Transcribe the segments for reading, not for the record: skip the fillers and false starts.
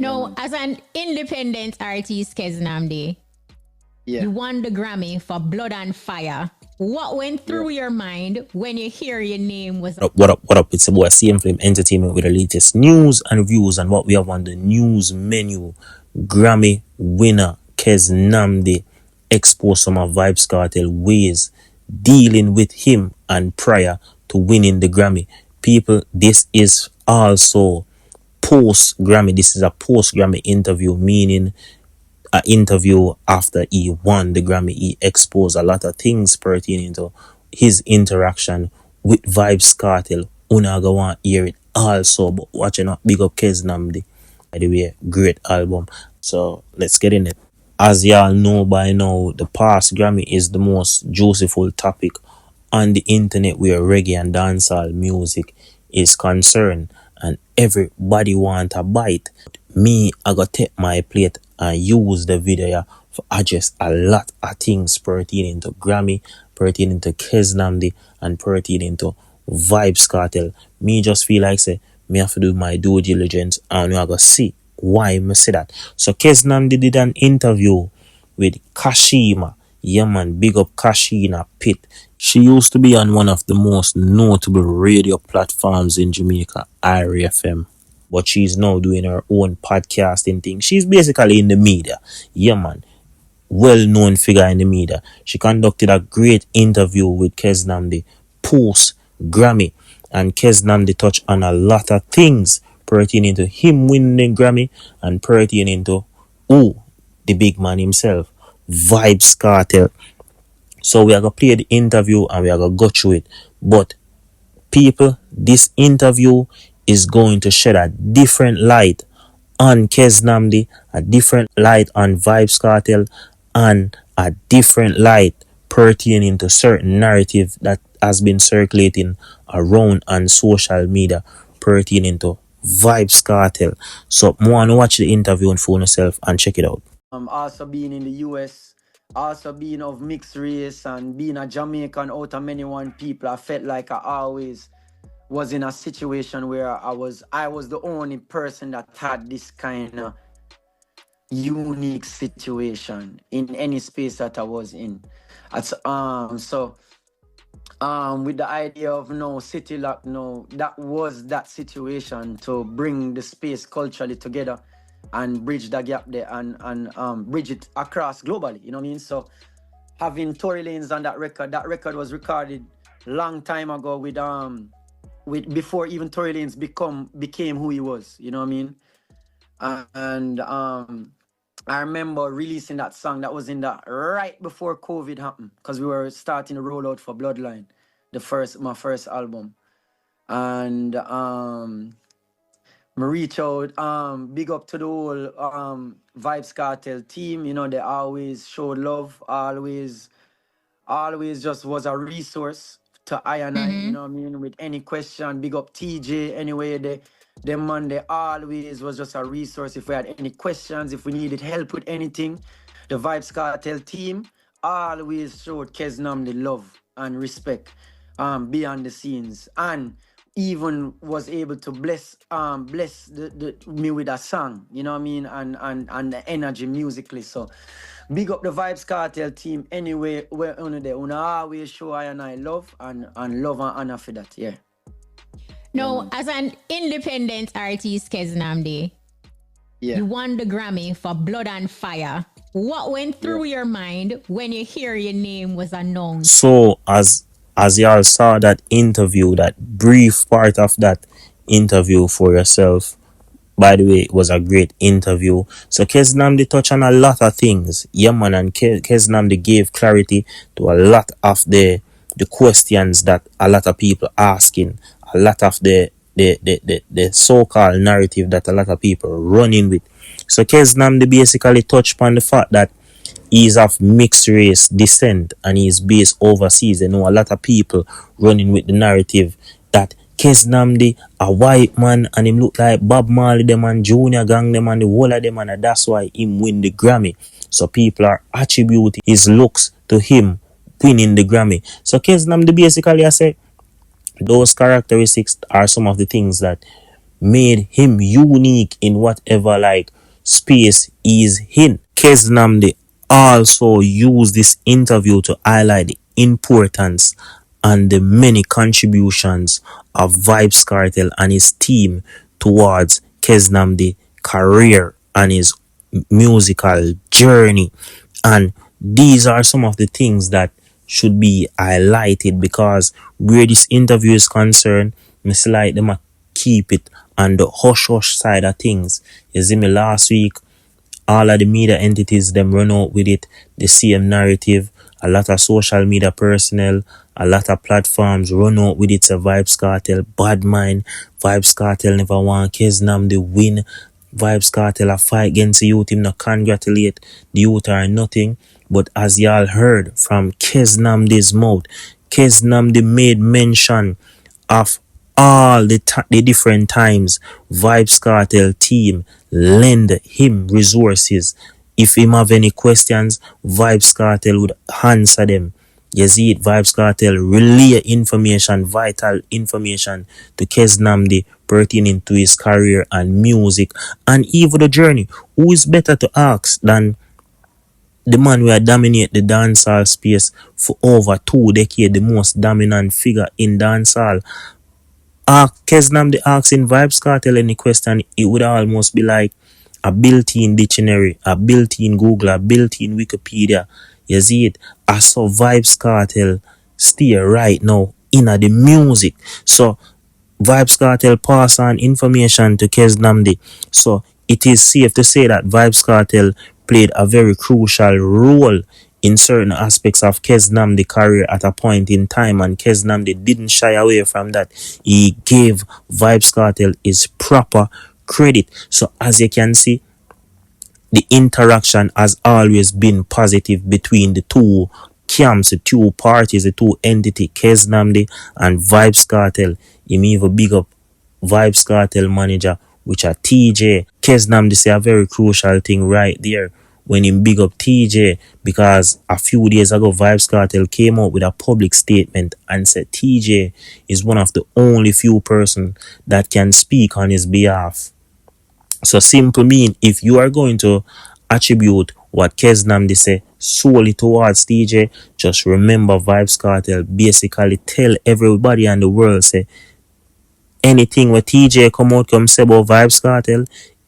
Yeah, Now, man. as an independent artist, Keznamdi, Yeah, you won the Grammy for Blood and Fire. What went yeah. through your mind when you hear your name was What up? It's about CM Flame Entertainment with the latest news and reviews and what we have on the news menu. Grammy winner Keznamdi exposed some of Vybz Kartel ways dealing with him and prior to winning the Grammy. People, this is also post Grammy. This is a post Grammy interview, meaning an interview after he won the Grammy. He exposed a lot of things pertaining to his interaction with Vybz Kartel. Una go want hear it also, but watching out, big up Keznamdi. By the way, great album. So let's get in it. As y'all know by now, the past Grammy is the most juiciful topic on the internet where reggae and dancehall music is concerned, and everybody want a bite. Me, I got take my plate and use the video for address a lot of things pertaining to Grammy, pertaining to Keznamdi, and pertaining to Vybz Kartel. Me just feel like say me have to do my due diligence and I go see why me say that. So Keznamdi did an interview with Kashima. Yeah man, big up Kashina Pitt. She used to be on one of the most notable radio platforms in Jamaica, IRA FM. But she's now doing her own podcasting thing. She's basically in the media. Yeah man, well-known figure in the media. She conducted a great interview with Keznamdi post Grammy, and Keznamdi touched on a lot of things pertaining to him winning the Grammy and pertaining to the big man himself, Vybz Kartel. So we are gonna play the interview and we are gonna go through it. But people, this interview is going to shed a different light on Keznamdi, a different light on Vybz Kartel, and a different light pertaining to certain narrative that has been circulating around on social media pertaining to Vybz Kartel. So, I want to watch the interview on phone yourself and check it out. Also being in the US, also being of mixed race and being a Jamaican out of many one people, I felt like I always was in a situation where I was the only person that had this kind of unique situation in any space that I was in. With the idea of no city lock, no, that was that situation to bring the space culturally together and bridge the gap there and bridge it across globally. You know what I mean? So having Tory Lanez on that record was recorded long time ago with before even Tory Lanez became who he was. You know what I mean? And I remember releasing that song that was in that right before COVID happened because we were starting to roll out for Bloodline, my first album. And me reach out, big up to the whole Vybz Kartel team. You know, they always showed love, always just was a resource to I and I, you know what I mean, with any question. Big up TJ anyway, them man, they always was just a resource if we had any questions, if we needed help with anything. The Vybz Kartel team always showed Keznam the love and respect beyond the scenes, and even was able to bless me with a song, you know what I mean, and the energy musically. So big up the Vybz Kartel team anyway, where they always show I and I love and love and honor for that. Yeah. Yeah, no, man. as an independent artist, Keznamdi, Yeah. you won the Grammy for Blood and Fire. What went Yeah. through your mind when you hear your name was announced? So, as y'all saw that interview, that brief part of that interview for yourself, by the way, it was a great interview. So Keznamdi touched on a lot of things. Yeah, man, and Keznamdi gave clarity to a lot of the questions that a lot of people asking, a lot of the so-called narrative that a lot of people running with. So Keznamdi basically touched upon the fact that he's of mixed race descent and he's based overseas. You know, a lot of people running with the narrative that Keznamdi a white man and him look like Bob Marley them and Junior Gang them and the whole of them, and that's why him win the Grammy. So people are attributing his looks to him winning the Grammy. So Keznamdi basically I say those characteristics are some of the things that made him unique in whatever like space he's in. Keznamdi also used this interview to highlight the importance and the many contributions of Vybz Kartel and his team towards Keznamdi career and his musical journey. And these are some of the things that should be highlighted, because where this interview is concerned, I feel like them a keep it on the hush hush side of things. You see me last week, all of the media entities them run out with it, the same narrative. A lot of social media personnel, a lot of platforms run out with it. So Vybz Kartel bad mind. Vybz Kartel never want Keznamdi win. Vybz Kartel a fight against the youth. Him not congratulate the youth or nothing. But as y'all heard from Keznamdi's mouth, Keznamdi made mention of all the different times Vybz Kartel team lend him resources. If him have any questions, Vybz Kartel would answer them. You see it, Vybz Kartel relay information, vital information to Keznamdi pertaining to his career and music and even the journey. Who is better to ask than the man who dominate the dancehall space for over 2 decades, the most dominant figure in dancehall? Keznamdi asking Vybz Kartel any question, it would almost be like a built-in dictionary, a built-in Google, a built-in Wikipedia. You see it? I saw Vybz Kartel stay right now in the music. So Vybz Kartel pass on information to Keznamdi. So it is safe to say that Vybz Kartel played a very crucial role in certain aspects of Keznamdi's career at a point in time, and Keznamdi didn't shy away from that. He gave Vybz Kartel his proper credit. So as you can see, the interaction has always been positive between the two camps, the two parties, the two entities, Keznamdi and Vybz Kartel. You even big up Vybz Kartel manager, which are TJ. Keznamdi say a very crucial thing right there when him big up TJ, because a few days ago Vybz Kartel came out with a public statement and said TJ is one of the only few persons that can speak on his behalf. So simple mean, if you are going to attribute what Keznamdi say solely towards TJ, just remember Vybz Kartel basically tell everybody in the world say anything where TJ come say about Vybz Kartel,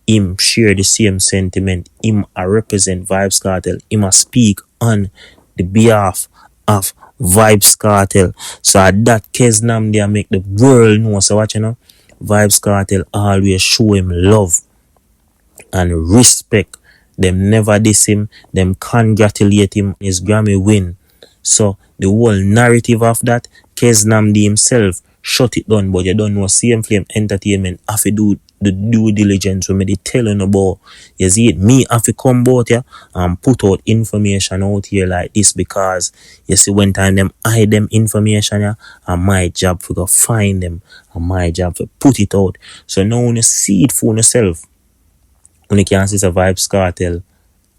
him share the same sentiment. Him a represent Vybz Kartel. Him a speak on the behalf of Vybz Kartel. So at that Keznamdi make the world know. So watch you know, Vybz Kartel always show him love and respect. Them never diss him. Them congratulate him on his Grammy win. So the whole narrative of that, Keznamdi himself shut it down. But you don't know, Same Flame Entertainment have to do the due diligence when they telling about. You see it, me have to come out here and put out information out here like this, because you see when time them hide them information here, and my job to go find them, and my job to put it out. So now when you see it for yourself, when you can see the Vybz Kartel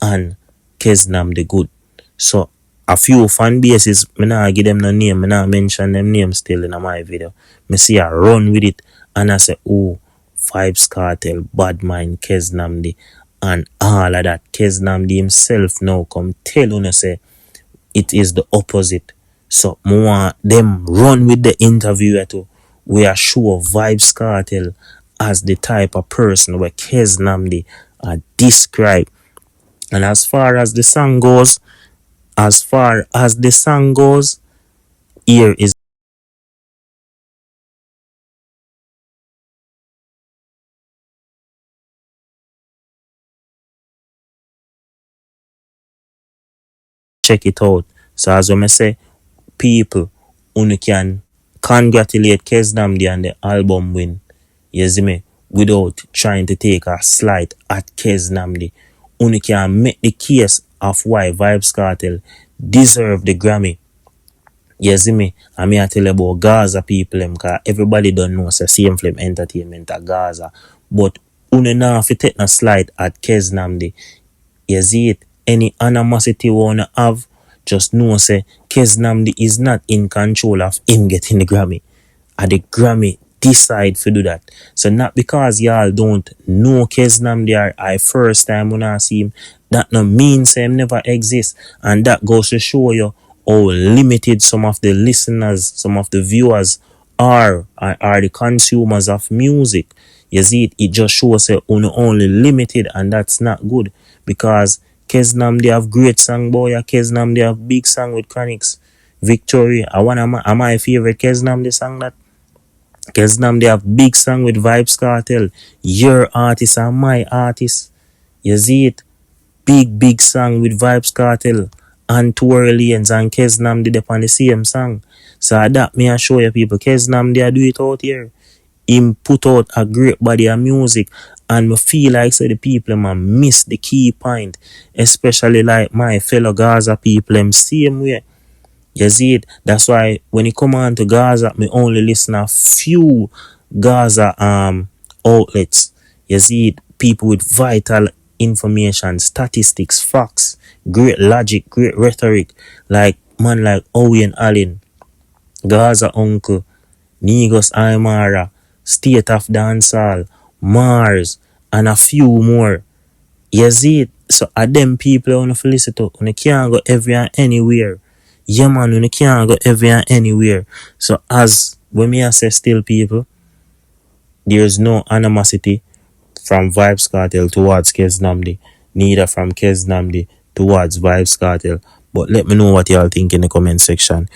and Keznamdi good. So a few fan bases, me nah give them no name, me nah mention them names still in my video. Me see I run with it and I say, oh, Vybz Kartel, bad mind Keznamdi, and all of that. Keznamdi himself now come tell you say it is the opposite. So more them run with the interview too. We are sure Vybz Kartel as the type of person where Keznamdi are described. And as far as the song goes, here is check it out. So as I say, people who can congratulate Keznamdi on the album win, you see me, without trying to take a slight at Keznamdi. Who can make the case of why Vybz Kartel deserve the Grammy. You see me, I mean I tell you about Gaza people, because everybody don't know say Same Flame Entertainment at Gaza. But who now if you take a slight at Keznamdi, you see it, any animosity you wanna have, just know say Keznamdi is not in control of him getting the Grammy. At the Grammy decide to do that. So not because y'all don't know Keznamdi or I first time when I see him, that no means him never exist. And that goes to show you how limited some of the listeners, some of the viewers are the consumers of music. You see it just shows you only limited, and that's not good. Because Keznamdi have great song, boy. Keznamdi have big song with Chronix. Victory, I want my favorite Keznamdi song that. Keznamdi have big song with Vybz Kartel. Your artist and my artist. You see it? Big song with Vybz Kartel and Two Orleans and Keznamdi did on the same song. So that me I show you people. Keznamdi I do it out here. Him put out a great body of music, and me feel like so the people man miss the key point. Especially like my fellow Gaza people them same way. You see it? That's why when it come on to Gaza, me only listen a few Gaza outlets. You see it? People with vital information, statistics, facts, great logic, great rhetoric, like man like Owen Allen, Gaza Uncle, Nigos Aymara, State of Dancehall, Mars, and a few more. You see it? So them people on the listen to, you can't go every and anywhere. Yeah man, you can't go every and anywhere. So as when me I say still people, there's no animosity from Vybz Kartel towards Keznamdi, neither from Keznamdi towards Vybz Kartel. But let me know what y'all think in the comment section.